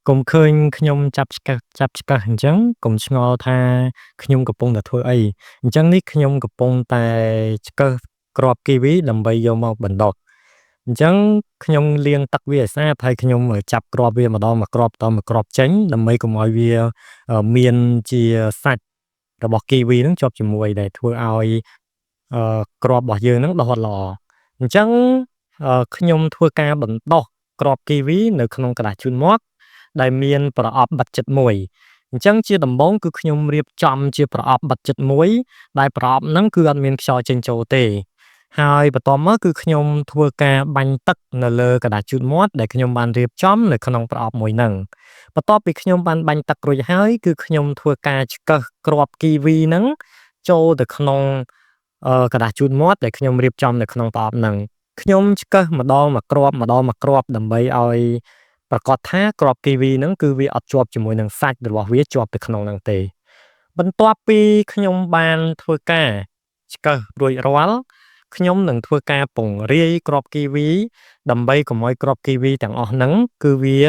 កុំឃើញខ្ញុំចាប់ឆ្កឹះអញ្ចឹងកុំឆ្ងល់ថាខ្ញុំកំពុងតែធ្វើអីអញ្ចឹងនេះខ្ញុំកំពុងតែឆ្កឹះគ្រាប់គីវីដើម្បីយកមកបណ្ដុះអញ្ចឹងខ្ញុំលាងទឹកវាឲ្យស្អាតហើយខ្ញុំចាប់គ្រាប់វាម្ដងមួយគ្រាប់តមួយគ្រាប់ចេញដើម្បីកុំឲ្យវាមានជាសាច់របស់គីវីនឹងជាប់ជាមួយដែលធ្វើឲ្យគ្រាប់របស់យើងនឹងដុះអត់ល្អអញ្ចឹងខ្ញុំធ្វើការបណ្ដុះគ្រាប់គីវីនៅក្នុងក្រដាសជូតមាត់ដែលមានប្រអប់បិទជិតមួយអញ្ចឹងជាដំបូងគឺខ្ញុំរៀបចំជាប្រអប់បិទជិតមួយដែលប្រអប់ហ្នឹងគឺអត់មានខ្យល់ចេញចូលទេហើយបន្ទាប់មកគឺខ្ញុំធ្វើការបាញ់ទឹកនៅលើក្រដាសជូតមាត់ដែលខ្ញុំបានរៀបចំនៅក្នុងប្រអប់មួយហ្នឹងបន្ទាប់ពីខ្ញុំបានបាញ់ទឹករួចហើយគឺខ្ញុំធ្វើការឆ្កឹះគ្រាប់គីវីហ្នឹងចូលទៅក្នុងក្រដាសជូតមាត់ដែលខ្ញុំរៀបចំនៅក្នុងប្រអប់ហ្នឹងខ្ញុំឆ្កឹះម្ដងមួយគ្រាប់ដើម្បីឲ្យប្រាកដថាគ្រាប់គីវីហ្នឹងគឺវាអត់ជាប់ជាមួយនឹងសាច់របស់វាជាប់ទៅក្នុងហ្នឹងទេបន្ទាប់ពីខ្ញុំបានធ្វើការឆ្កឹះរួចរាល់ខ្ញុំនឹងធ្វើការពង្រាយគ្រាប់គីវីដើម្បីកុំឲ្យគ្រាប់គីវីទាំងអស់ហ្នឹងគឺវា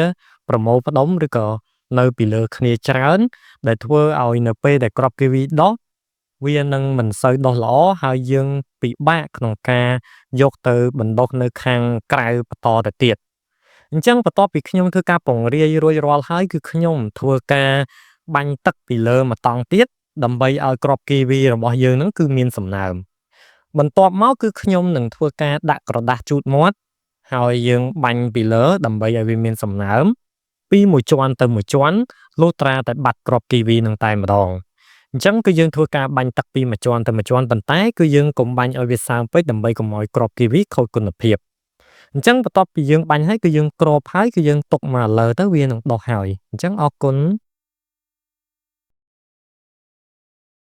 ប្រមូលផ្ដុំឬក៏នៅពីលើគ្នាច្រើនដែលធ្វើឲ្យនៅពេលដែលគ្រាប់គីវីដុះវានឹងមិនសូវដុះល្អហើយយើងពិបាកក្នុងការយកទៅបណ្ដុះនៅខាងក្រៅបន្តទៅទៀតអញ្ចឹងបន្ទាប់ពីខ្ញុំធ្វើការពង្រាយរួចរាល់ហើយគឺខ្ញុំធ្វើការបាញ់ទឹកពីលើម្តងទៀតដើម្បីឲ្យគ្រាប់គីវីរបស់យើងហ្នឹងគឺមានសំណើមបន្ទាប់មកគឺខ្ញុំនឹងធ្វើការដាក់ក្រដាសជូតមាត់ហើយយើងបាញ់ពីលើដើម្បីឲ្យវាមានសំណើមពីមួយជាន់ទៅមួយជាន់លុះត្រាតែបាត់គ្រាប់គីវីនឹងតែម្ដងអញ្ចឹងគឺយើងធ្វើការបាញ់ទឹកពីមួយជាន់ទៅមួយជាន់ប៉ុន្តែគឺយើងកុំបាញ់ឲ្យវាសើមពេកដើម្បីកុំឲ្យគ្រាប់គីវីខូចគុណភាពអញ្ចឹងបន្ទាប់ពីយើងបាញ់ហើយគឺយើងគ្របហើយគឺយើងទុកមកលើទៅវានឹងដុះហើយអញ្ចឹងអរគុណ